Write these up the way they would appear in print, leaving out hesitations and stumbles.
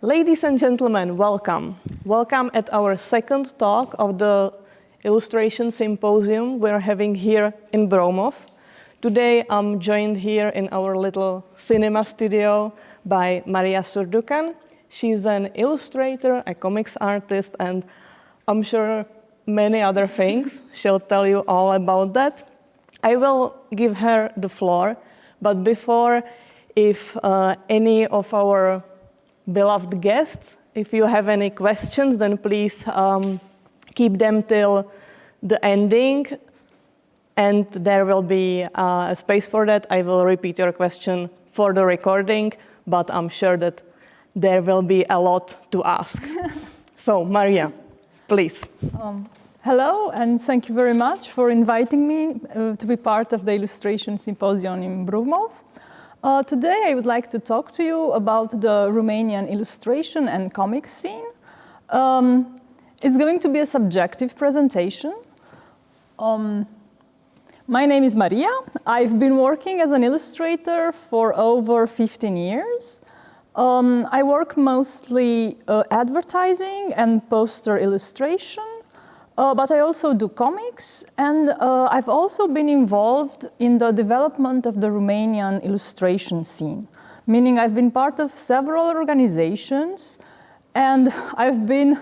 Ladies and gentlemen, welcome. Welcome at our second talk of the illustration symposium we're having here in Bromov. Today I'm joined here in our little cinema studio by Maria Surducan. She's an illustrator, a comics artist, and I'm sure many other things. She'll tell you all about that. I will give her the floor, but before, if any of our beloved guests, if you have any questions, then please keep them till the ending, and there will be a space for that. I will repeat your question for the recording, but I'm sure that there will be a lot to ask. So, Maria, please. Hello, and thank you very much for inviting me to be part of the Illustration Symposium in Bromov. Today I would like to talk to you about the Romanian illustration and comics scene. It's going to be a subjective presentation. My name is Maria. I've been working as an illustrator for over 15 years. I work mostly advertising and poster illustration. But I also do comics, and I've also been involved in the development of the Romanian illustration scene, meaning I've been part of several organizations, and I've been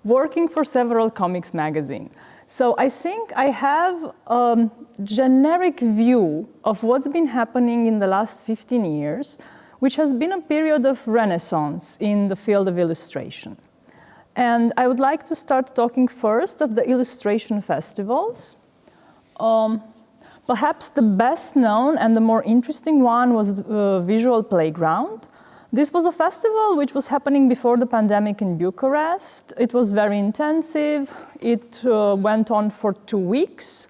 working for several comics magazines. So I think I have a generic view of what's been happening in the last 15 years, which has been a period of renaissance in the field of illustration. And I would like to start talking first of the illustration festivals. Perhaps the best known and the more interesting one was Visual Playground. This was a festival which was happening before the pandemic in Bucharest. It was very intensive. It went on for 2 weeks.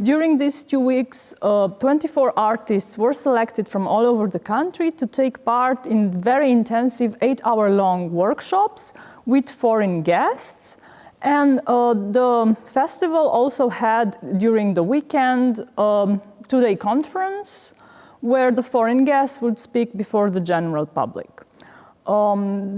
During these 2 weeks, 24 artists were selected from all over the country to take part in very intensive 8-hour-long workshops with foreign guests. And the festival also had, during the weekend, a 2-day conference where the foreign guests would speak before the general public.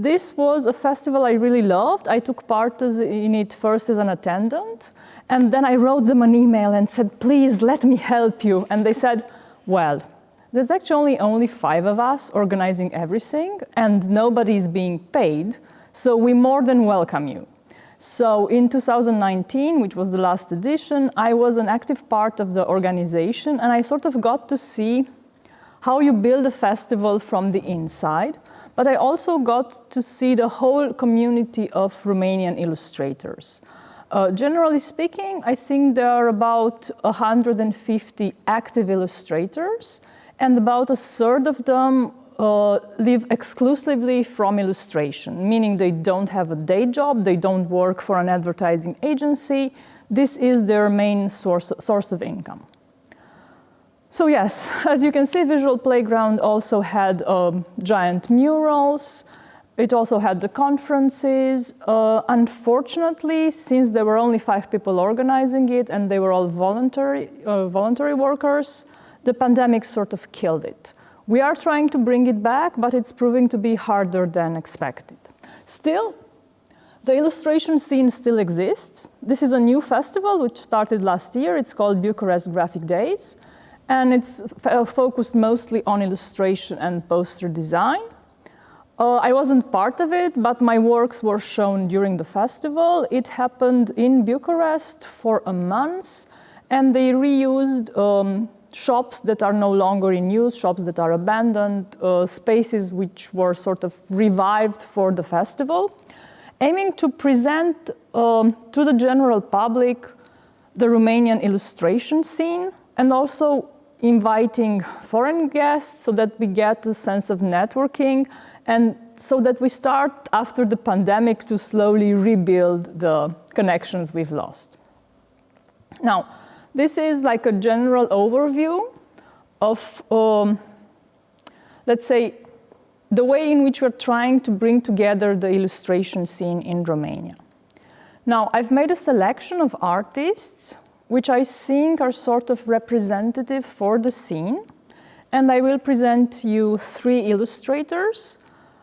This was a festival I really loved. I took part in it first as an attendant, and then I wrote them an email and said, please let me help you. And they said, well, there's actually only 5 of us organizing everything, and nobody is being paid, so we more than welcome you. So in 2019, which was the last edition, I was an active part of the organization, and I sort of got to see how you build a festival from the inside. But I also got to see the whole community of Romanian illustrators. Generally speaking, I think there are about 150 active illustrators, and about 1/3 of them live exclusively from illustration, meaning they don't have a day job, they don't work for an advertising agency. This is their main source of income. So yes, as you can see, Visual Playground also had giant murals. It also had the conferences. Unfortunately, since there were only 5 people organizing it and they were all voluntary workers, the pandemic sort of killed it. We are trying to bring it back, but it's proving to be harder than expected. Still, the illustration scene still exists. This is a new festival which started last year. It's called Bucharest Graphic Days. And it's focused mostly on illustration and poster design. I wasn't part of it, but my works were shown during the festival. It happened in Bucharest for a month, and they reused shops that are no longer in use, shops that are abandoned, spaces which were sort of revived for the festival, aiming to present to the general public the Romanian illustration scene, and also inviting foreign guests so that we get a sense of networking, and so that we start after the pandemic to slowly rebuild the connections we've lost. Now, this is like a general overview of, let's say, the way in which we're trying to bring together the illustration scene in Romania. Now, I've made a selection of artists which I think are sort of representative for the scene. And I will present you 3 illustrators.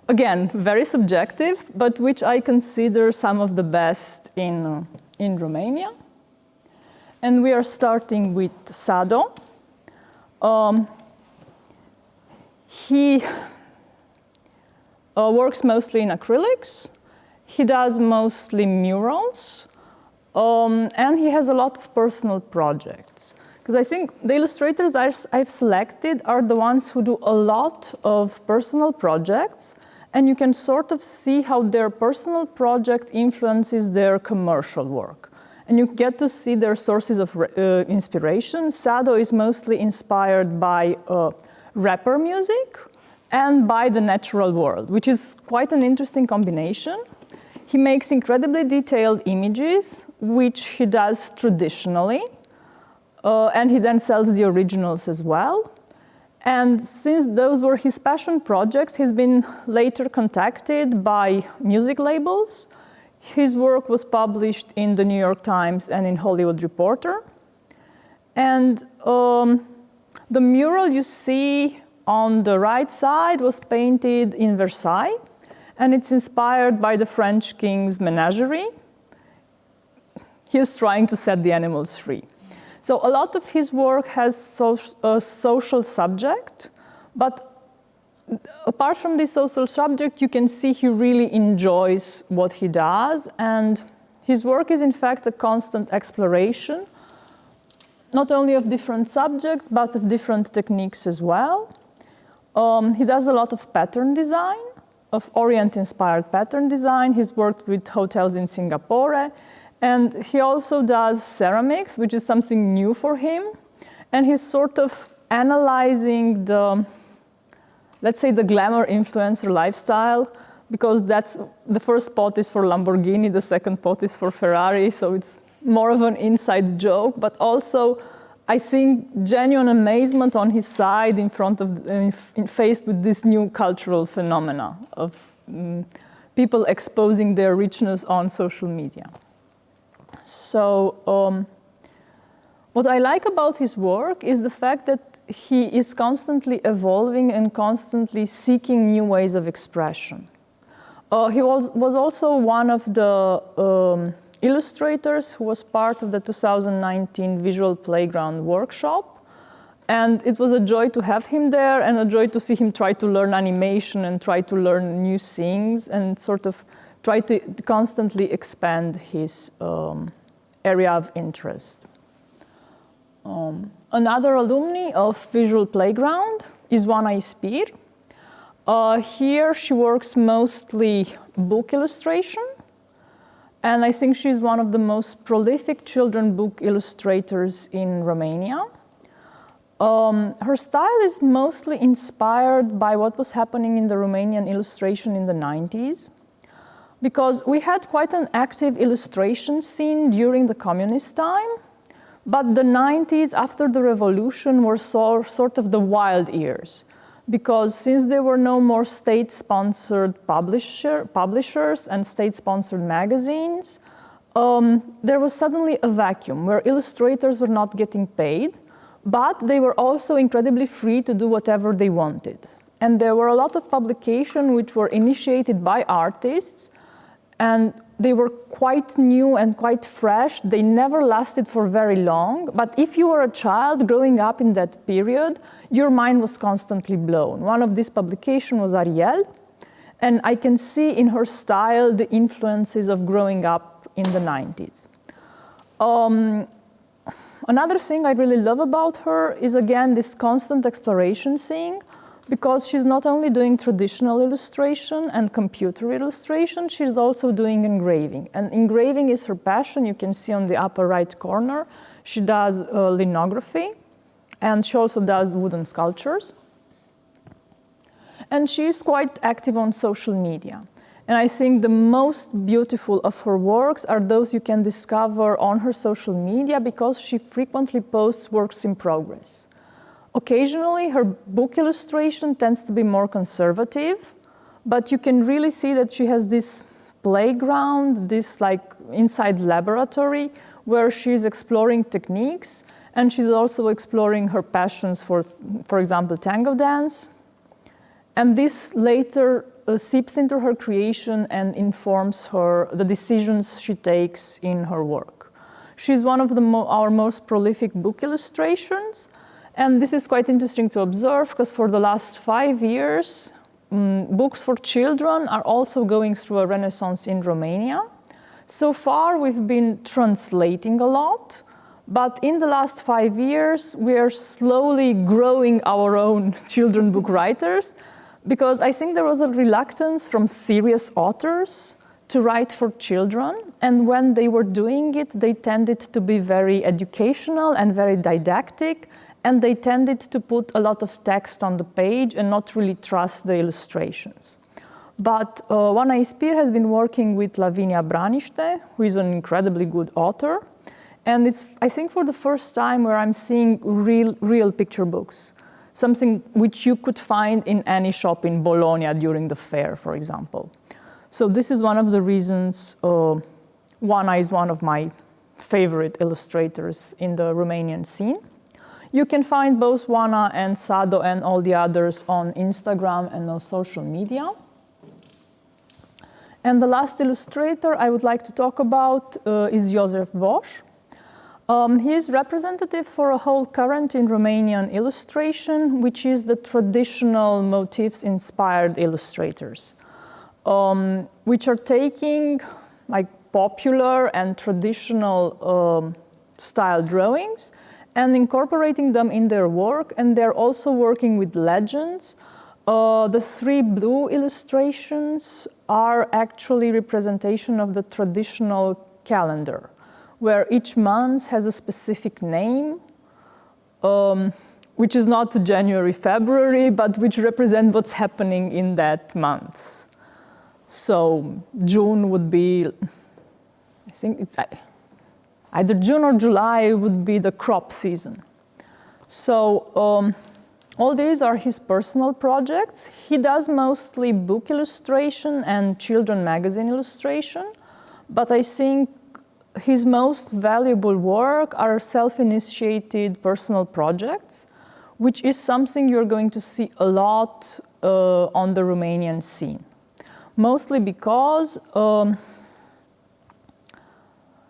again, very subjective, but which I consider some of the best in Romania. And we are starting with Sado. He works mostly in acrylics. He does mostly murals. And he has a lot of personal projects. Because I think the illustrators I've selected are the ones who do a lot of personal projects, and you can sort of see how their personal project influences their commercial work. And you get to see their sources of inspiration. Sado is mostly inspired by rapper music and by the natural world, which is quite an interesting combination. He makes incredibly detailed images, which he does traditionally, and he then sells the originals as well. And since those were his passion projects, he's been later contacted by music labels. His work was published in the New York Times and in Hollywood Reporter. And the mural you see on the right side was painted in Versailles, and it's inspired by the French king's menagerie. He is trying to set the animals free. So a lot of his work has a social subject, but apart from this social subject, you can see he really enjoys what he does, and his work is in fact a constant exploration, not only of different subjects, but of different techniques as well. He does a lot of pattern design, of Orient-inspired pattern design. He's worked with hotels in Singapore, and he also does ceramics, which is something new for him, and he's sort of analyzing the, let's say, the glamour influencer lifestyle, because that's the first pot is for Lamborghini, the second pot is for Ferrari, so it's more of an inside joke, but also I think genuine amazement on his side in front of, faced with this new cultural phenomena of people exposing their richness on social media. So what I like about his work is the fact that he is constantly evolving and constantly seeking new ways of expression. He was also one of the illustrators who was part of the 2019 Visual Playground workshop. And it was a joy to have him there and a joy to see him try to learn animation and try to learn new things and sort of try to constantly expand his area of interest. Another alumni of Visual Playground is Oana Ispir. Here she works mostly book illustration. And I think she's one of the most prolific children book illustrators in Romania. Her style is mostly inspired by what was happening in the Romanian illustration in the 90s, because we had quite an active illustration scene during the communist time, but the 90s after the revolution were sort of the wild years. Because since there were no more state-sponsored publishers and state-sponsored magazines, there was suddenly a vacuum where illustrators were not getting paid, but they were also incredibly free to do whatever they wanted. And there were a lot of publications which were initiated by artists, and they were quite new and quite fresh. They never lasted for very long, but if you were a child growing up in that period, your mind was constantly blown. One of these publications was Ariel, and I can see in her style the influences of growing up in the 90s. Another thing I really love about her is, again, this constant exploration thing, because she's not only doing traditional illustration and computer illustration, she's also doing engraving. And engraving is her passion. You can see on the upper right corner. She does lithography, and she also does wooden sculptures. And she's quite active on social media. And I think the most beautiful of her works are those you can discover on her social media, because she frequently posts works in progress. Occasionally, her book illustration tends to be more conservative, but you can really see that she has this playground, this like inside laboratory, where she's exploring techniques, and she's also exploring her passions for example, tango dance. And this later seeps into her creation and informs her the decisions she takes in her work. She's one of our most prolific book illustrations, and this is quite interesting to observe because for the last 5 years, books for children are also going through a renaissance in Romania. So far, we've been translating a lot, but in the last 5 years, we are slowly growing our own children book writers, because I think there was a reluctance from serious authors to write for children, and when they were doing it, they tended to be very educational and very didactic, and they tended to put a lot of text on the page and not really trust the illustrations. But Oana Ispir has been working with Lavinia Braniște, who is an incredibly good author, and it's, I think, for the first time where I'm seeing real picture books, something which you could find in any shop in Bologna during the fair, for example. So this is one of the reasons Oana is one of my favorite illustrators in the Romanian scene. You can find both Oana and Sado and all the others on Instagram and on social media. And the last illustrator I would like to talk about is Josef Voș. He is representative for a whole current in Romanian illustration, which is the traditional motifs-inspired illustrators, which are taking like popular and traditional style drawings and incorporating them in their work, and they're also working with legends. The 3 blue illustrations are actually representation of the traditional calendar, where each month has a specific name, which is not January, February, but which represent what's happening in that month. So June would be, I think it's either June or July would be the crop season. So all these are his personal projects. He does mostly book illustration and children magazine illustration, but I think his most valuable work are self-initiated personal projects, which is something you're going to see a lot on the Romanian scene. Mostly because,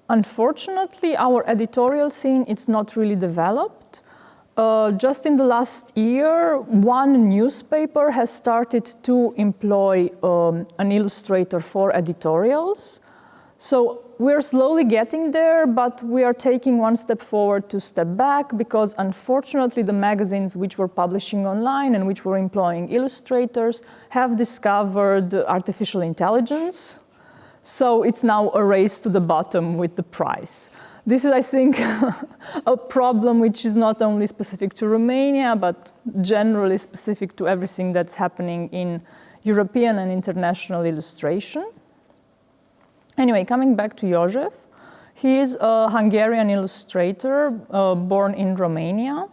unfortunately, our editorial scene is not really developed. Just in the last year, one newspaper has started to employ an illustrator for editorials. So we're slowly getting there, but we are taking one step forward, 2 steps back, because unfortunately the magazines which were publishing online and which were employing illustrators have discovered artificial intelligence. So it's now a race to the bottom with the price. This is, I think, a problem which is not only specific to Romania, but generally specific to everything that's happening in European and international illustration. Anyway, coming back to Josef, he is a Hungarian illustrator born in Romania.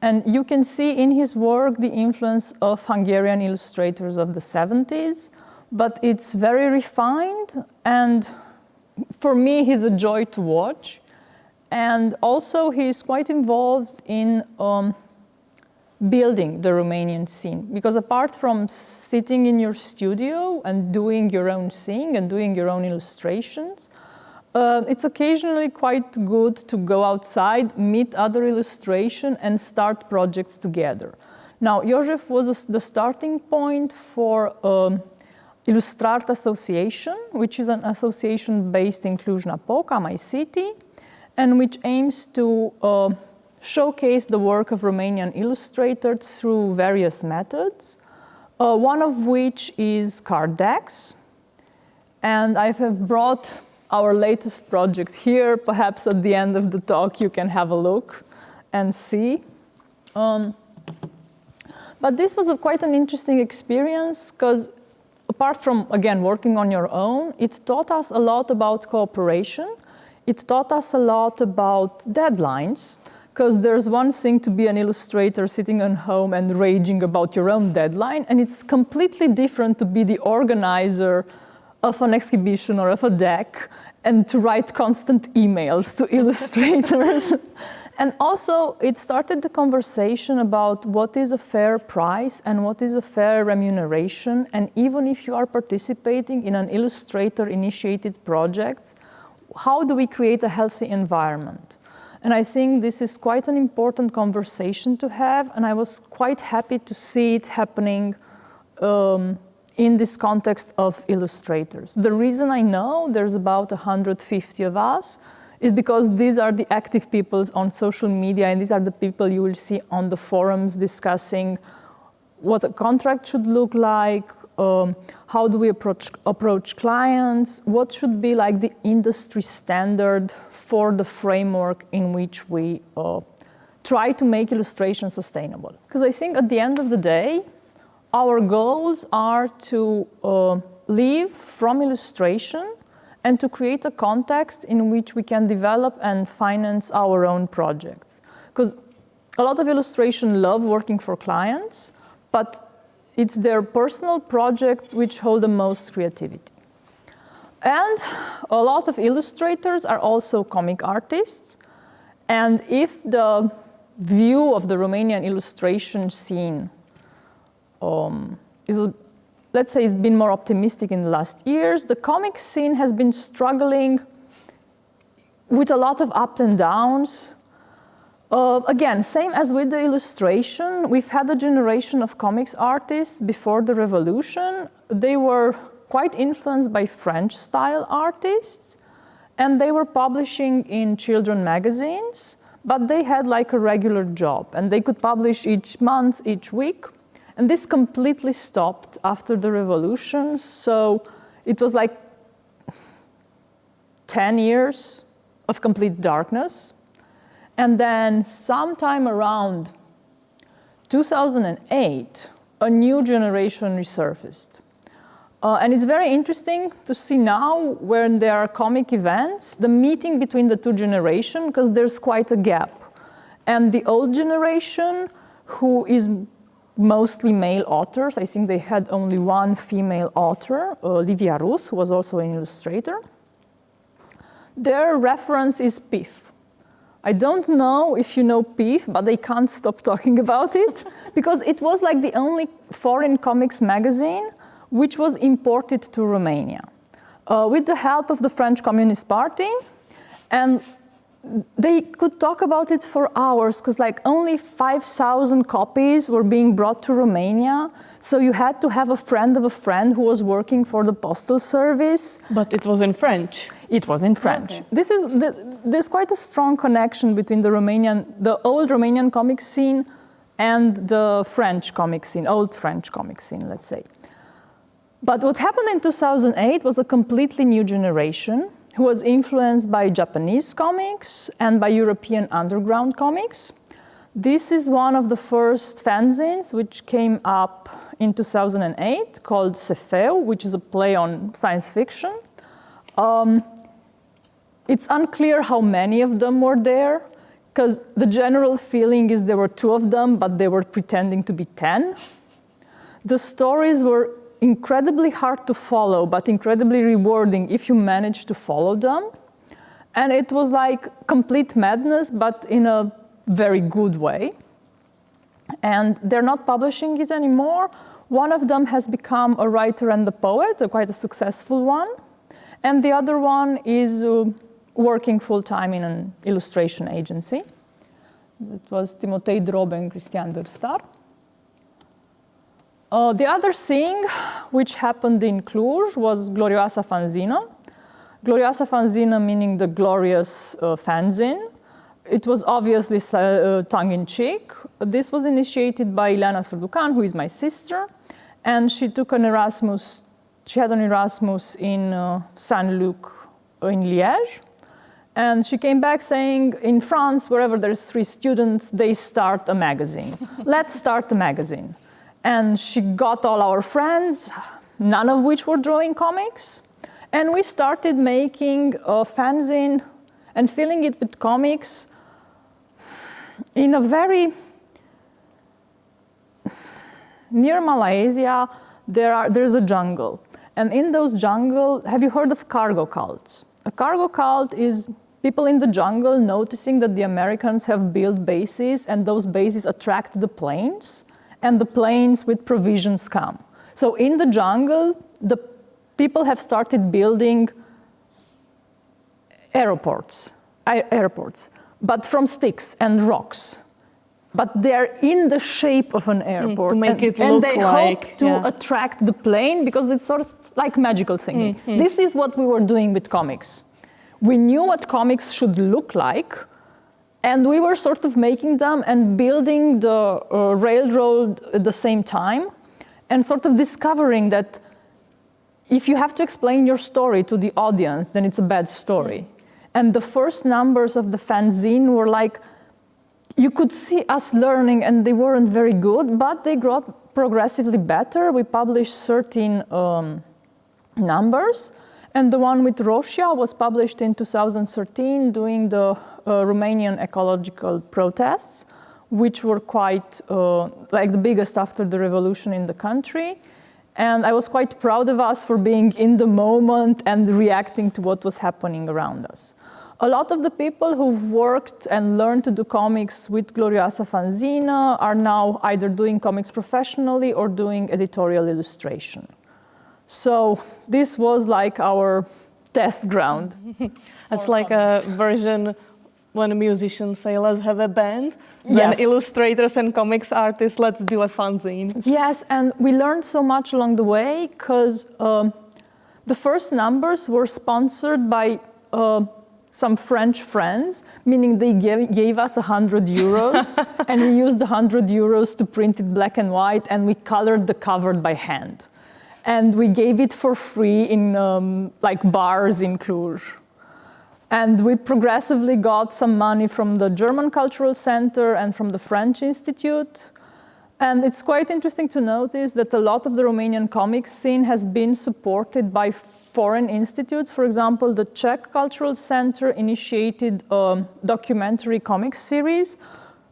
And you can see in his work the influence of Hungarian illustrators of the 70s, but it's very refined, and for me, he's a joy to watch. And also, he's quite involved in building the Romanian scene, because apart from sitting in your studio and doing your own thing and doing your own illustrations, it's occasionally quite good to go outside, meet other illustration, and start projects together. Now, Josef was the starting point for Illustrate Association, which is an association based in Cluj-Napoca, my city, and which aims to showcase the work of Romanian illustrators through various methods, one of which is card decks. And I have brought our latest project here. Perhaps at the end of the talk you can have a look and see. But this was quite an interesting experience, because apart from, again, working on your own, it taught us a lot about cooperation. It taught us a lot about deadlines, because there's one thing to be an illustrator sitting at home and raging about your own deadline, and it's completely different to be the organizer of an exhibition or of a deck and to write constant emails to illustrators. And also, it started the conversation about what is a fair price and what is a fair remuneration. And even if you are participating in an illustrator-initiated project, how do we create a healthy environment? And I think this is quite an important conversation to have, and I was quite happy to see it happening in this context of illustrators. The reason I know there's about 150 of us is because these are the active people on social media, and these are the people you will see on the forums discussing what a contract should look like, how do we approach clients, what should be like the industry standard for the framework in which we try to make illustration sustainable. Because I think at the end of the day, our goals are to live from illustration and to create a context in which we can develop and finance our own projects. Because a lot of illustration love working for clients, but it's their personal project which hold the most creativity. And a lot of illustrators are also comic artists. And if the view of the Romanian illustration scene is, let's say, it's been more optimistic in the last years, the comic scene has been struggling with a lot of ups and downs. Again, same as with the illustration, we've had a generation of comics artists before the revolution. They were quite influenced by French-style artists, and they were publishing in children magazines, but they had like a regular job, and they could publish each month, each week. And this completely stopped after the revolution, so it was like 10 years of complete darkness. And then sometime around 2008, a new generation resurfaced. And it's very interesting to see now when there are comic events, the meeting between the two generations, because there's quite a gap. And the old generation, who is mostly male authors, I think they had only one female author, Livia Rus, who was also an illustrator. Their reference is PIF. I don't know if you know PIF, but they can't stop talking about it, because it was like the only foreign comics magazine which was imported to Romania with the help of the French Communist Party. And they could talk about it for hours, because like only 5,000 copies were being brought to Romania. So you had to have a friend of a friend who was working for the postal service. But it was in French. It was in French. Okay. There's quite a strong connection between the old Romanian comic scene and the French comic scene, old French comic scene, let's say. But what happened in 2008 was a completely new generation who was influenced by Japanese comics and by European underground comics. This is one of the first fanzines which came up in 2008 called SVÉTA, which is a play on science fiction. It's unclear how many of them were there, because the general feeling is there were 2 of them, but they were pretending to be 10. The stories were incredibly hard to follow, but incredibly rewarding if you managed to follow them. And it was like complete madness, but in a very good way. And they're not publishing it anymore. One of them has become a writer and a poet, quite a successful one. And the other one is working full-time in an illustration agency. It was Timotei Drobe and Cristian Dărstar. The other thing which happened in Cluj was Gloria Asafanzino. Gloria Asafanzino meaning the glorious fanzine. It was obviously tongue-in-cheek. This was initiated by Ilana Surducan, who is my sister, and she took an Erasmus. She had an Erasmus in Saint-Luc in Liège, and she came back saying, in France, wherever there's 3 students, they start a magazine. Let's start a magazine. And she got all our friends, none of which were drawing comics. And we started making a fanzine and filling it with comics in a very... Near Malaysia, there's a jungle. And in those jungle, have you heard of cargo cults? A cargo cult is people in the jungle noticing that the Americans have built bases and those bases attract the planes and the planes with provisions come. So in the jungle, the people have started building airports, but from sticks and rocks. But they're in the shape of an airport. To make it and look they like, hope to attract the plane because it's sort of like magical thinking. This is what we were doing with comics. We knew what comics should look like, and we were sort of making them and building the railroad at the same time, and sort of discovering that if you have to explain your story to the audience, then it's a bad story. And the first numbers of the fanzine were like, you could see us learning, and they weren't very good, but they got progressively better. We published 13 numbers, and the one with Russia was published in 2013 during the Romanian ecological protests, which were quite like the biggest after the revolution in the country. And I was quite proud of us for being in the moment and reacting to what was happening around us. A lot of the people who worked and learned to do comics with Gloria Asafanzino are now either doing comics professionally or doing editorial illustration. So this was like our test ground. It's like a version when musicians say, let's have a band, then Yes. illustrators and comics artists, let's do a fanzine. Yes, and we learned so much along the way because the first numbers were sponsored by some French friends, meaning they gave us 100 euros and we used the 100 euros to print it black and white and we colored the cover by hand. And we gave it for free in like bars in Cluj. And we progressively got some money from the German Cultural Center and from the French Institute. And it's quite interesting to notice that a lot of the Romanian comics scene has been supported by foreign institutes. For example, the Czech Cultural Center initiated a documentary comics series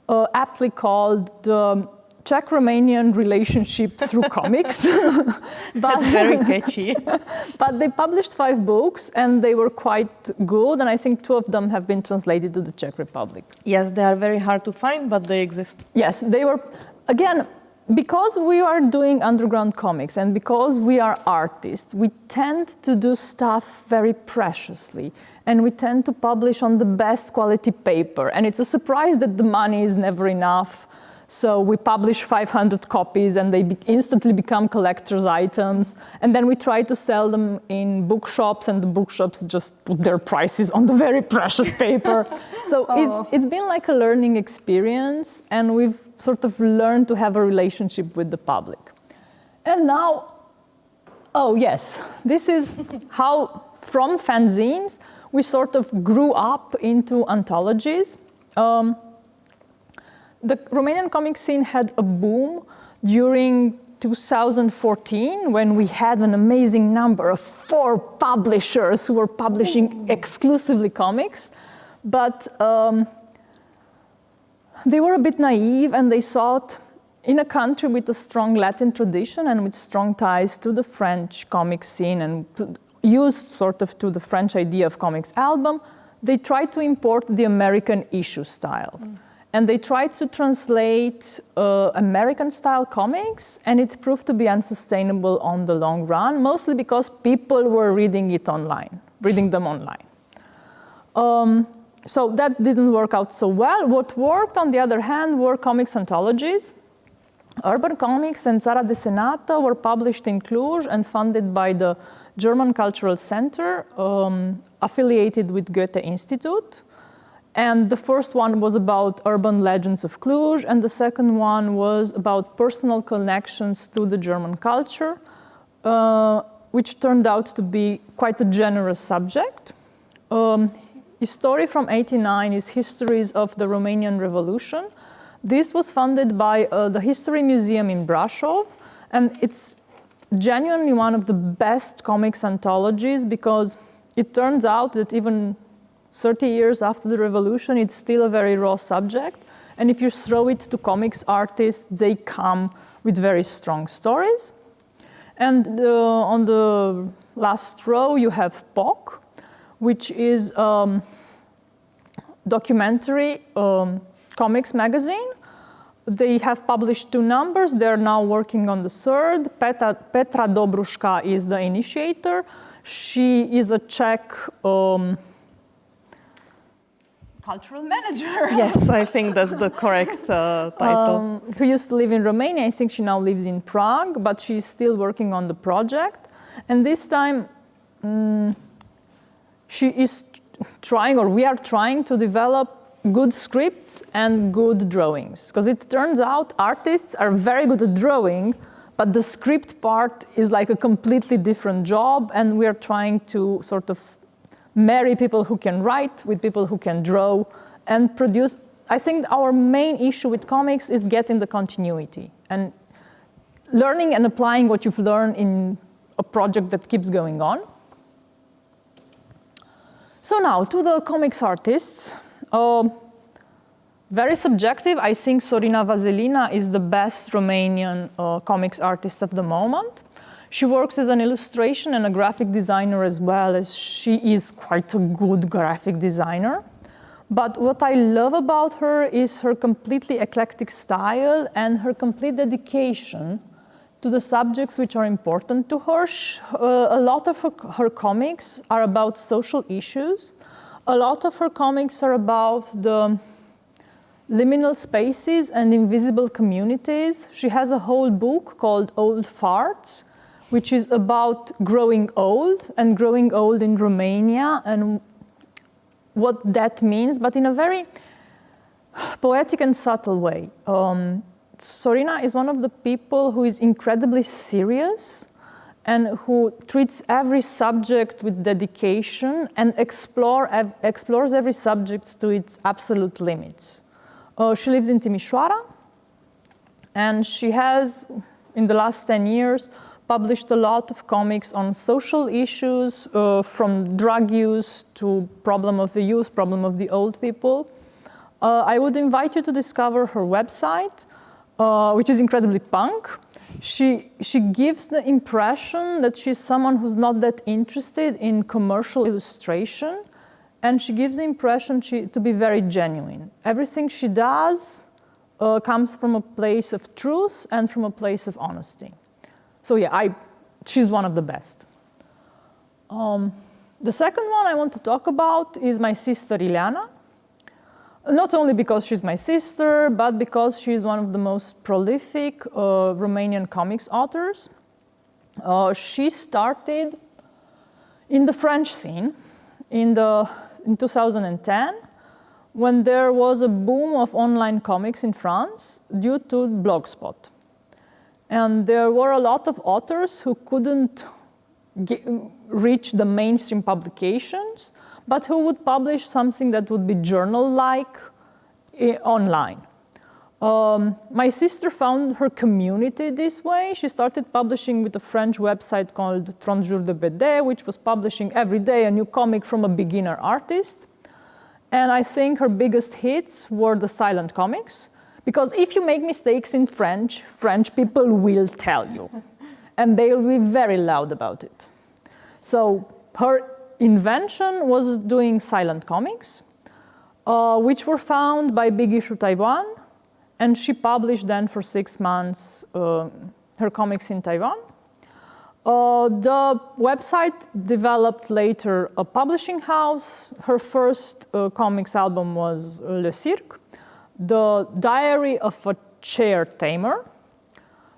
aptly called the Czech-Romanian Relationship Through Comics. That's very catchy. But they published 5 books and they were quite good, and I think 2 of them have been translated to the Czech Republic. Yes, they are very hard to find, but they exist. Yes, they were, again, because we are doing underground comics and because we are artists, we tend to do stuff very preciously and we tend to publish on the best quality paper. And it's a surprise that the money is never enough. So we publish 500 copies and they instantly become collector's items. And then we try to sell them in bookshops and the bookshops just put their prices on the very precious paper. So it's been like a learning experience and we've sort of learned to have a relationship with the public. And now, oh yes, this is how from fanzines we sort of grew up into anthologies. The Romanian comic scene had a boom during 2014 when we had an amazing number of 4 publishers who were publishing exclusively comics. But they were a bit naive and they thought in a country with a strong Latin tradition and with strong ties to the French comic scene and used sort of to the French idea of comics album, they tried to import the American issue style. And they tried to translate American-style comics, and it proved to be unsustainable on the long run, mostly because people were reading them online. So that didn't work out so well. What worked, on the other hand, were comics anthologies. Urban Comics and Țara Desenată were published in Cluj and funded by the German Cultural Center, affiliated with Goethe Institute. And the first one was about urban legends of Cluj, and the second one was about personal connections to the German culture, which turned out to be quite a generous subject. His story from '89 is Histories of the Romanian Revolution. This was funded by the History Museum in Brașov, and it's genuinely one of the best comics anthologies because it turns out that even 30 years after the revolution, it's still a very raw subject. And if you throw it to comics artists, they come with very strong stories. And on the last row, you have POC, which is documentary comics magazine. They have published 2 numbers. They're now working on the 3rd. Petra Dobruška is the initiator. She is a Czech cultural manager. Yes, I think that's the correct title. Who used to live in Romania. I think she now lives in Prague, but she's still working on the project. And this time, she is trying, or we are trying to develop good scripts and good drawings. Because it turns out artists are very good at drawing, but the script part is like a completely different job, and we are trying to sort of marry people who can write with people who can draw and produce. I think our main issue with comics is getting the continuity and learning and applying what you've learned in a project that keeps going on. So now to the comics artists. Very subjective. I think Sorina Vasile is the best Romanian comics artist at the moment. She works as an illustration and a graphic designer as well, as she is quite a good graphic designer. But what I love about her is her completely eclectic style and her complete dedication to the subjects which are important to her. A lot of her comics are about social issues. A lot of her comics are about the liminal spaces and invisible communities. She has a whole book called Old Farts, which is about growing old and growing old in Romania and what that means, but in a very poetic and subtle way. Sorina is one of the people who is incredibly serious and who treats every subject with dedication and explores every subject to its absolute limits. She lives in Timișoara, and she has, in the last 10 years, published a lot of comics on social issues, from drug use to problem of the youth, problem of the old people. I would invite you to discover her website, which is incredibly punk. She gives the impression that she's someone who's not that interested in commercial illustration, and she gives the impression to be very genuine. Everything she does comes from a place of truth and from a place of honesty. So yeah, she's one of the best. The second one I want to talk about is my sister Ilana. Not only because she's my sister, but because she's one of the most prolific Romanian comics authors. She started in the French scene in 2010, when there was a boom of online comics in France due to Blogspot. And there were a lot of authors who couldn't reach the mainstream publications, but who would publish something that would be journal-like online. My sister found her community this way. She started publishing with a French website called 30 jours de BD, which was publishing every day a new comic from a beginner artist. And I think her biggest hits were the silent comics, because if you make mistakes in French, French people will tell you, and they will be very loud about it. So her invention was doing silent comics, which were found by Big Issue Taiwan, and she published then for 6 months her comics in Taiwan. The website developed later a publishing house. Her first comics album was Le Cirque, the diary of a chair tamer.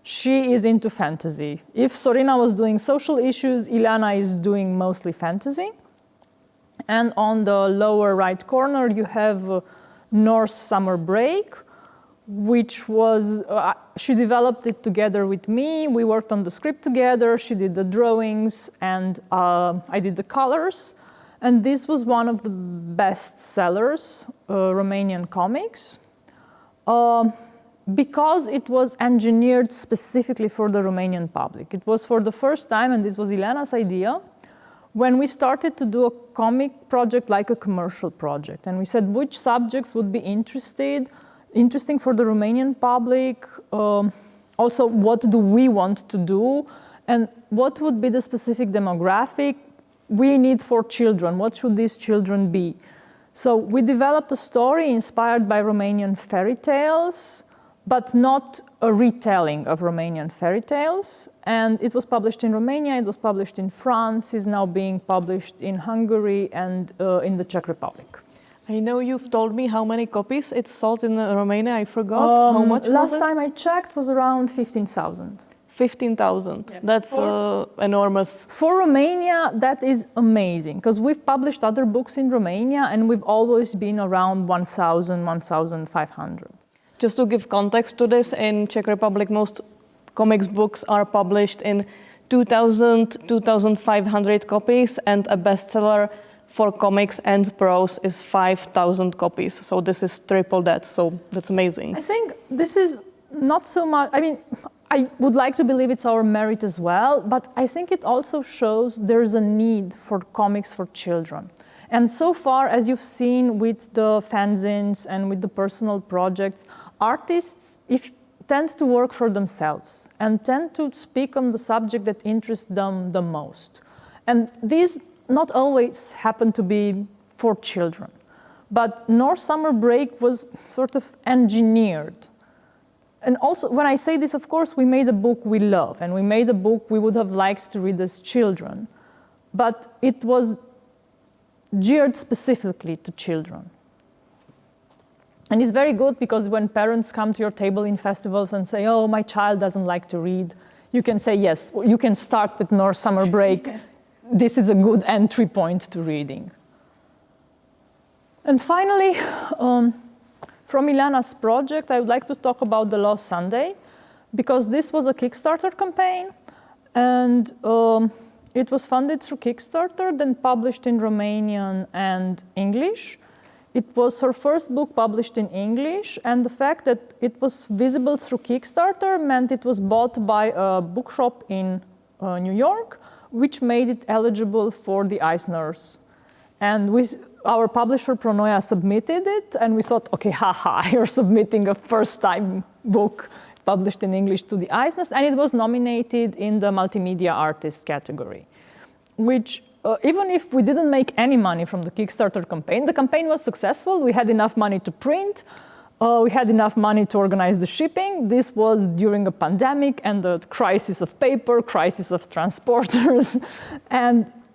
She is into fantasy. If Sorina was doing social issues, Ilana is doing mostly fantasy. And on the lower right corner, you have Norse Summer Break, which was, she developed it together with me. We worked on the script together. She did the drawings, and I did the colors. And this was one of the best sellers, Romanian comics, because it was engineered specifically for the Romanian public. It was for the first time, and this was Ilana's idea, when we started to do a comic project like a commercial project. And we said which subjects would be interesting for the Romanian public, also what do we want to do, and what would be the specific demographic we need for children, what should these children be. So we developed a story inspired by Romanian fairy tales, but not a retelling of Romanian fairy tales. And it was published in Romania, it was published in France, is now being published in Hungary and in the Czech Republic. I know you've told me how many copies it sold in Romania. I forgot how much. Last time I checked was around 15,000. 15,000. Yes. That's enormous. For Romania, that is amazing, because we've published other books in Romania and we've always been around 1,000, 1,500. Just to give context to this, in Czech Republic, most comics books are published in 2,000, 2,500 copies, and a bestseller for comics and prose is 5,000 copies. So this is triple that, so that's amazing. I think this is not so much, I mean, I would like to believe it's our merit as well, but I think it also shows there's a need for comics for children. And so far, as you've seen with the fanzines and with the personal projects, artists tend to work for themselves and tend to speak on the subject that interests them the most. And these not always happen to be for children, but North Summer Break was sort of engineered. And also, when I say this, of course, we made a book we love, and we made a book we would have liked to read as children, but it was geared specifically to children. And it's very good because when parents come to your table in festivals and say, oh, my child doesn't like to read, you can say, yes, you can start with North Summer Break. This is a good entry point to reading. And finally, from Ilana's project, I would like to talk about The Lost Sunday, because this was a Kickstarter campaign, and it was funded through Kickstarter, then published in Romanian and English. It was her first book published in English, and the fact that it was visible through Kickstarter meant it was bought by a bookshop in New York, which made it eligible for the Eisners. And our publisher Pronoia submitted it, and we thought, okay, haha, you're submitting a first-time book published in English to the Eisners, and it was nominated in the multimedia artist category, which even if we didn't make any money from the Kickstarter campaign, the campaign was successful. We had enough money to print, we had enough money to organize the shipping. This was during a pandemic and the crisis of paper, crisis of transporters,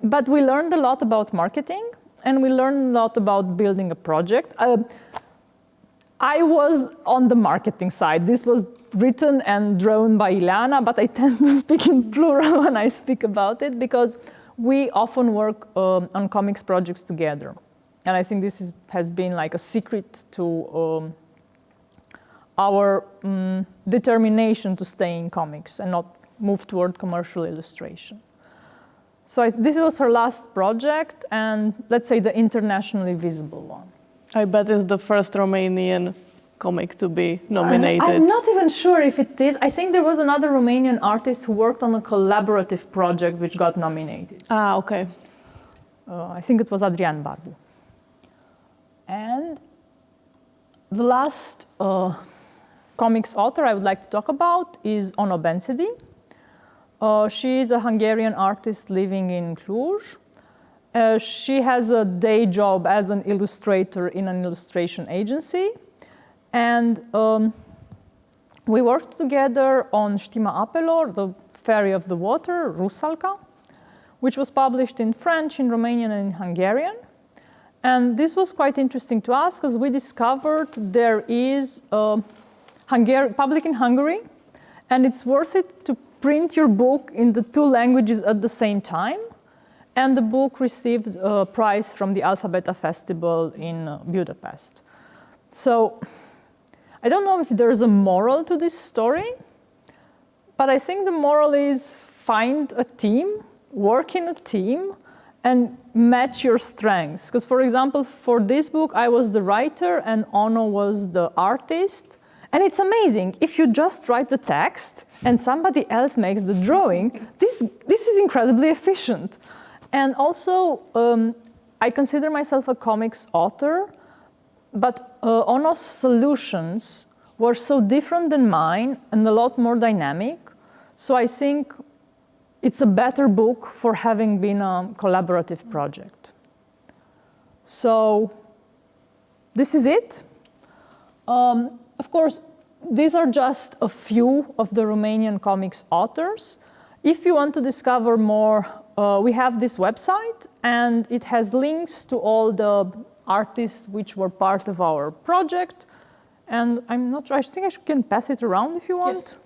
but we learned a lot about marketing, and we learned a lot about building a project. I was on the marketing side. This was written and drawn by Ilana, but I tend to speak in plural when I speak about it, because we often work on comics projects together. And I think this has been like a secret to our determination to stay in comics and not move toward commercial illustration. So this was her last project, and let's say the internationally visible one. I bet it's the first Romanian comic to be nominated. I'm not even sure if it is. I think there was another Romanian artist who worked on a collaborative project which got nominated. Ah, okay. I think it was Adrian Barbu. And the last comics author I would like to talk about is Ono Bencedi. She is a Hungarian artist living in Cluj. She has a day job as an illustrator in an illustration agency. And we worked together on Știma Apelor, the Fairy of the Water, Rusalka, which was published in French, in Romanian, and in Hungarian. And this was quite interesting to us, because we discovered there is public in Hungary, and it's worth it to print your book in the two languages at the same time. And the book received a prize from the Alphabeta Festival in Budapest. So I don't know if there's a moral to this story, but I think the moral is find a team, work in a team, and match your strengths. Because, for example, for this book, I was the writer and Ono was the artist. And it's amazing. If you just write the text and somebody else makes the drawing, this is incredibly efficient. And also, I consider myself a comics author, but Ono's solutions were so different than mine and a lot more dynamic. So I think it's a better book for having been a collaborative project. So this is it. Of course, these are just a few of the Romanian comics authors. If you want to discover more, we have this website, and it has links to all the artists which were part of our project. And I'm not sure, I think I can pass it around if you want.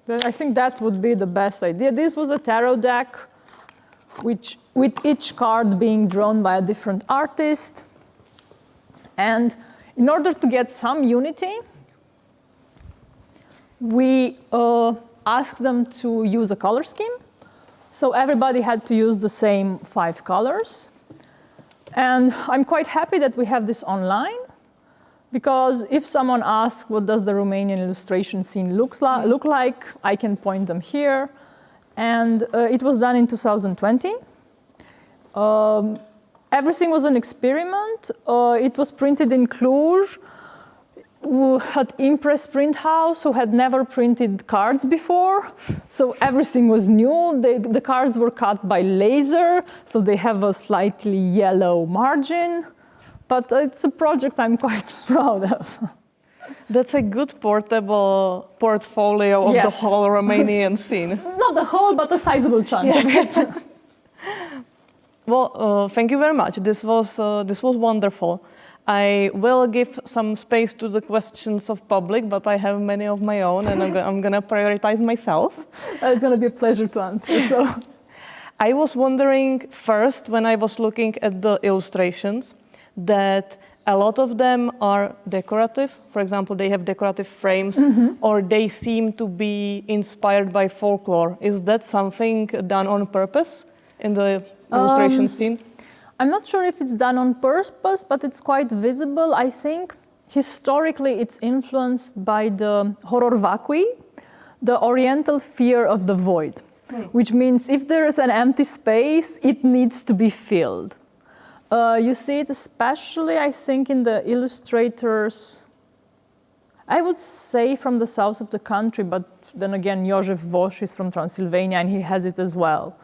Yes. I think that would be the best idea. This was a tarot deck, with each card being drawn by a different artist. And in order to get some unity, we asked them to use a color scheme. So everybody had to use the same 5 colors. And I'm quite happy that we have this online, because if someone asks what does the Romanian illustration scene look like, I can point them here. And it was done in 2020. Everything was an experiment. It was printed in Cluj, at Impress Print House, who had never printed cards before. So everything was new. The cards were cut by laser, so they have a slightly yellow margin. But it's a project I'm quite proud of. That's a good portable portfolio of the whole Romanian scene. Not the whole, but a sizable chunk of it. Well, thank you very much. This was wonderful. I will give some space to the questions of public, but I have many of my own, and I'm going to prioritize myself. It's going to be a pleasure to answer. So, I was wondering first, when I was looking at the illustrations, that a lot of them are decorative. For example, they have decorative frames, or they seem to be inspired by folklore. Is that something done on purpose in the illustration scene? I'm not sure if it's done on purpose, but it's quite visible. I think historically it's influenced by the horror vacui, the oriental fear of the void, which means if there is an empty space, it needs to be filled. You see it especially, I think, in the illustrators, I would say from the south of the country, but then again, József Vos is from Transylvania, and he has it as well.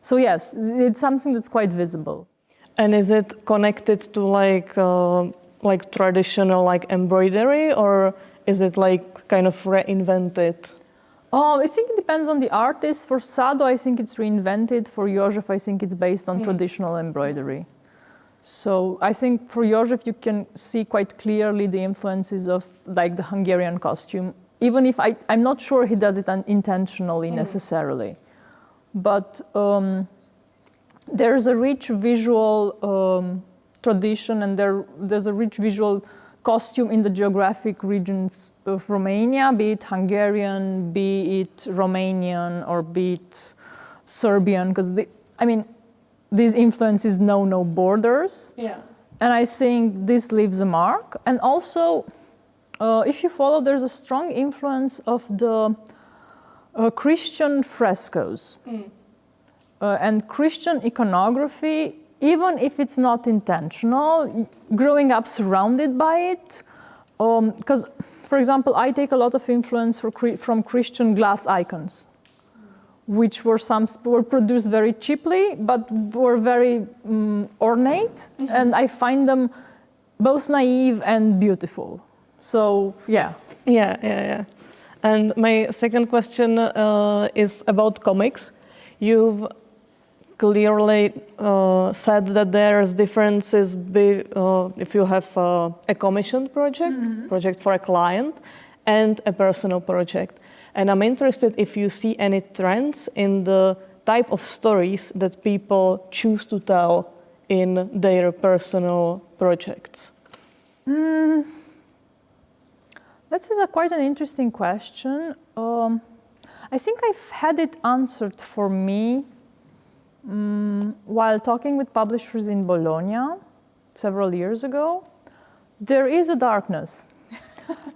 So yes, it's something that's quite visible. And is it connected to like traditional embroidery, or is it kind of reinvented? Oh, I think it depends on the artist. For Sado, I think it's reinvented. For József, I think it's based on traditional embroidery. So I think for József, you can see quite clearly the influences of the Hungarian costume, even if I'm not sure he does it intentionally necessarily. But there's a rich visual tradition, and there's a rich visual costume in the geographic regions of Romania, be it Hungarian, be it Romanian, or be it Serbian, because these influences know no borders. Yeah. And I think this leaves a mark. And also, if you follow, there's a strong influence of the Christian frescoes and Christian iconography, even if it's not intentional, growing up surrounded by it. Because, for example, I take a lot of influence from Christian glass icons, which were produced very cheaply, but were very ornate, and I find them both naive and beautiful. So, yeah. Yeah. And my second question is about comics. You've clearly said that there's differences if you have a commissioned project for a client, and a personal project. And I'm interested if you see any trends in the type of stories that people choose to tell in their personal projects. This is quite an interesting question. I think I've had it answered for me while talking with publishers in Bologna several years ago. There is a darkness.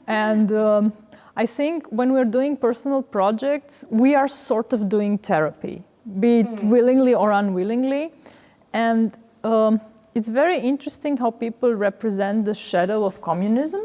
And I think when we're doing personal projects, we are sort of doing therapy, be it willingly or unwillingly. And it's very interesting how people represent the shadow of communism.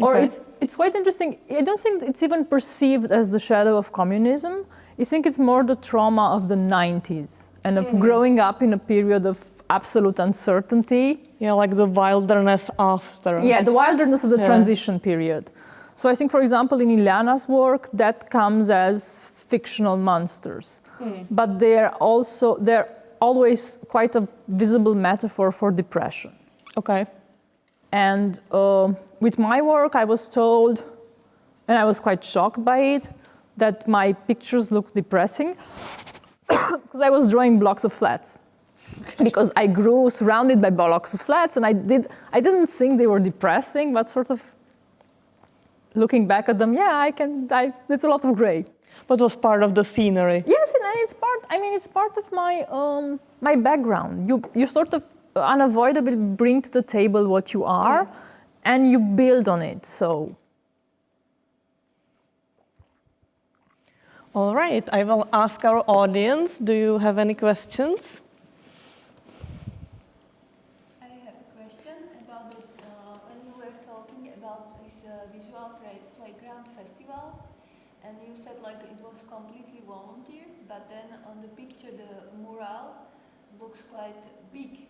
Or it's quite interesting. I don't think it's even perceived as the shadow of communism. I think it's more the trauma of the 90s and of growing up in a period of absolute uncertainty. Yeah, like the wilderness after. Yeah, the wilderness of the transition period. So I think, for example, in Ilana's work, that comes as fictional monsters. But they're always quite a visible metaphor for depression. Okay. And with my work, I was told, and I was quite shocked by it, that my pictures look depressing because I was drawing blocks of flats. Because I grew surrounded by blocks of flats, and I didn't think they were depressing, but sort of looking back at them, it's a lot of gray. But was part of the scenery. Yes, and it's part of my my background. You sort of unavoidably bring to the table what you are, and you build on it. So. All right, I will ask our audience. Do you have any questions? When you were talking about this visual playground festival, and you said like it was completely volunteer, but then on the picture the mural looks quite big.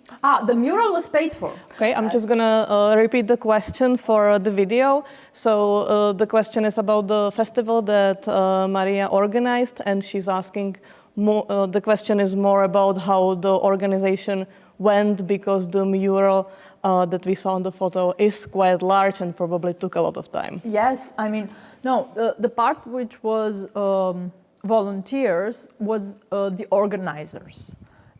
The mural was paid for. Okay, I'm just gonna repeat the question for the video. So the question is about the festival that Maria organized, and she's asking the question is more about how the organization went, because the mural that we saw in the photo is quite large and probably took a lot of time. Yes, the part which was volunteers was the organizers.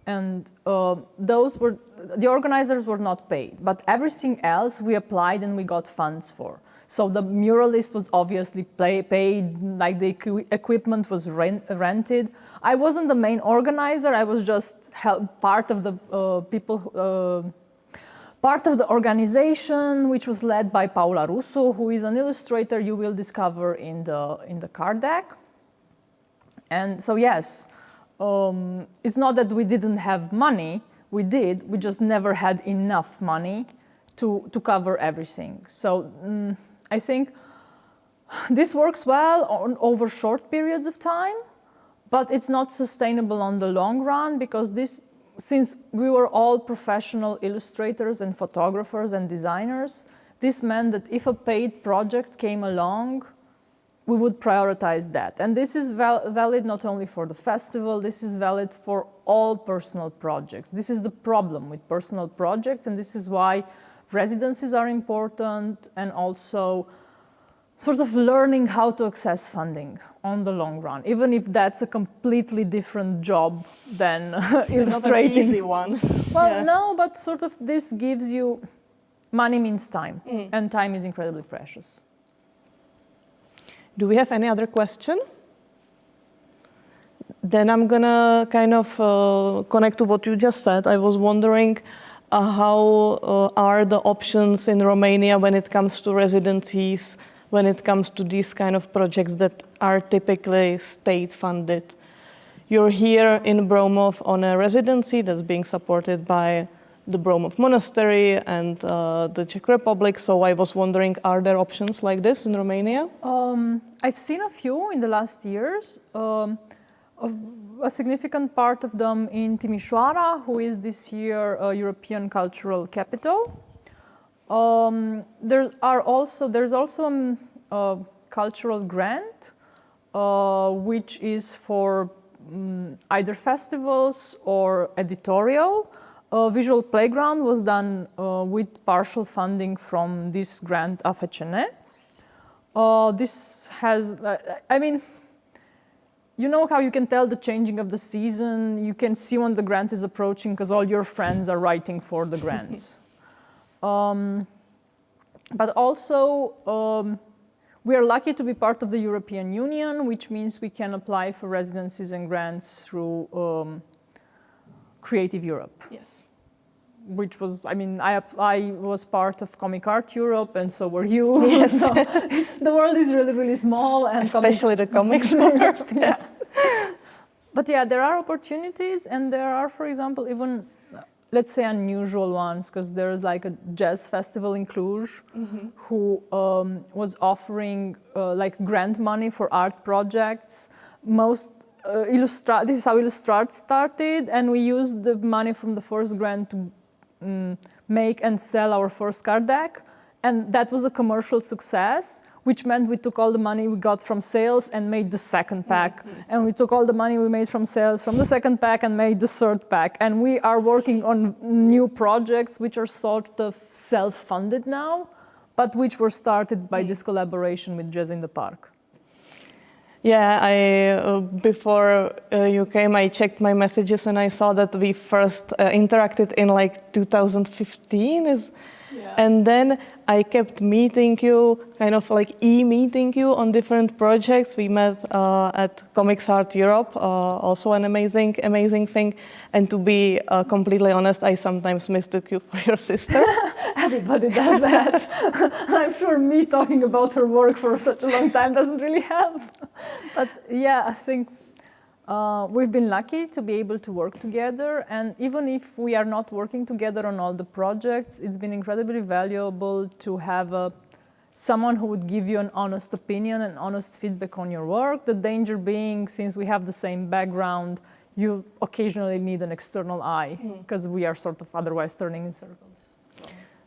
And the organizers were not paid, but everything else we applied and we got funds for. So the muralist was obviously paid, like the equipment was rented. I wasn't the main organizer, I was just part of the part of the organization, which was led by Paula Russo, who is an illustrator you will discover in the card deck. And so yes, it's not that we didn't have money, we did, we just never had enough money to cover everything. So I think this works well over short periods of time, but it's not sustainable on the long run, because since we were all professional illustrators and photographers and designers, this meant that if a paid project came along, we would prioritize that. And this is valid not only for the festival, this is valid for all personal projects. This is the problem with personal projects, and this is why residencies are important, and also sort of learning how to access funding on the long run, even if that's a completely different job than illustrating. Not an easy one. Well, no, but sort of this gives you, money means time, and time is incredibly precious. Do we have any other question? Then I'm gonna kind of connect to what you just said. I was wondering how are the options in Romania when it comes to residencies, when it comes to these kind of projects that are typically state-funded. You're here in Bromov on a residency that's being supported by the Bromov Monastery and the Czech Republic, so I was wondering, are there options like this in Romania? I've seen a few in the last years, a significant part of them in Timișoara, who is this year a European cultural capital. There's also a cultural grant, which is for either festivals or editorial. Visual Playground was done with partial funding from this grant AFCN. This has, you know how you can tell the changing of the season? You can see when the grant is approaching because all your friends are writing for the grants. But also, we are lucky to be part of the European Union, which means we can apply for residencies and grants through Creative Europe. Yes. Which was, I was part of Comic Art Europe, and so were you. Yes. So the world is really, really small. And especially the comics world. Yes. But yeah, there are opportunities, and there are, for example, even, let's say, unusual ones, because there's like a jazz festival in Cluj, who was offering like grant money for art projects. this is how Illustrate started, and we used the money from the first grant to make and sell our first card deck, and that was a commercial success, which meant we took all the money we got from sales and made the second pack, and we took all the money we made from sales from the second pack and made the third pack, and we are working on new projects which are sort of self-funded now, but which were started by this collaboration with Jazz in the Park. Yeah, before you came, I checked my messages and I saw that we first interacted in like 2015, and then I kept meeting you, kind of like e-meeting you on different projects. We met at Comics Art Europe, also an amazing thing. And to be completely honest, I sometimes mistook you for your sister. Everybody does that. I'm sure me talking about her work for such a long time doesn't really help. But yeah, I think we've been lucky to be able to work together, and even if we are not working together on all the projects, it's been incredibly valuable to have someone who would give you an honest opinion and honest feedback on your work. The danger being, since we have the same background, you occasionally need an external eye, because we are sort of otherwise turning in circles.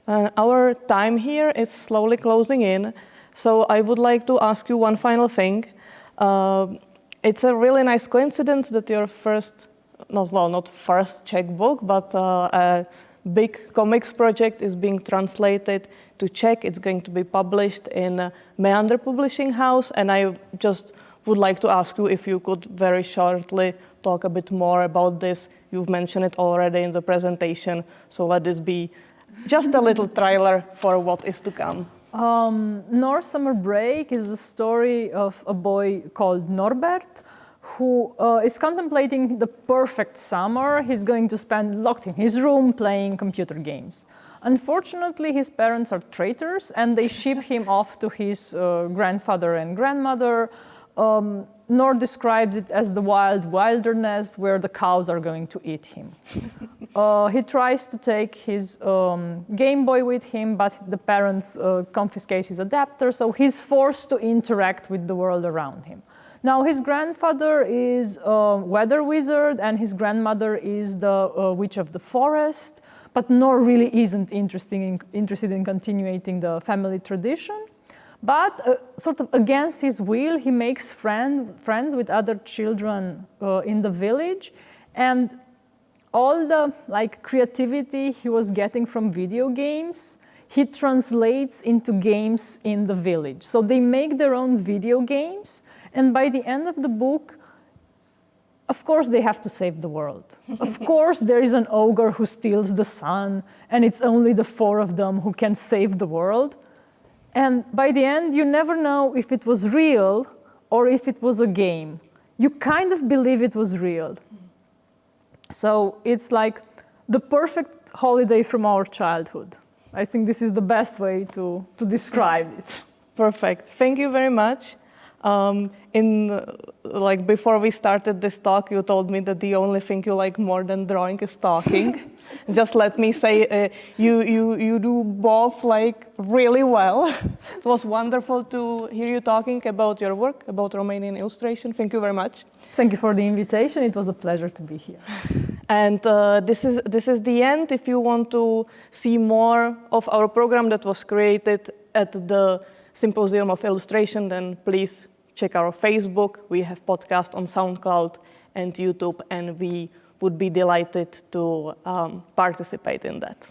Our time here is slowly closing in, so I would like to ask you one final thing. It's a really nice coincidence that your first, not first Czech book, but a big comics project is being translated to Czech. It's going to be published in Meander Publishing House, and I just would like to ask you if you could very shortly talk a bit more about this. You've mentioned it already in the presentation, so let this be just a little trailer for what is to come. North Summer Break is the story of a boy called Norbert who is contemplating the perfect summer. He's going to spend locked in his room playing computer games. Unfortunately, his parents are traitors and they ship him off to his grandfather and grandmother. Nor describes it as the wild wilderness where the cows are going to eat him. He tries to take his Game Boy with him, but the parents confiscate his adapter, so he's forced to interact with the world around him. Now, his grandfather is a weather wizard, and his grandmother is the witch of the forest, but Nor really isn't interested in continuing the family tradition. But sort of against his will, he makes friends with other children in the village, and all the creativity he was getting from video games, he translates into games in the village. So they make their own video games, and by the end of the book, of course they have to save the world. Of course there is an ogre who steals the sun, and it's only the four of them who can save the world. And by the end, you never know if it was real or if it was a game. You kind of believe it was real. So it's like the perfect holiday from our childhood. I think this is the best way to describe it. Perfect. Thank you very much. Before we started this talk, you told me that the only thing you like more than drawing is talking. Just let me say, you do both really well. It was wonderful to hear you talking about your work, about Romanian illustration. Thank you very much. Thank you for the invitation. It was a pleasure to be here. And this is the end. If you want to see more of our program that was created at the Symposium of Illustration, then please check our Facebook. We have podcasts on SoundCloud and YouTube, and we would be delighted to participate in that.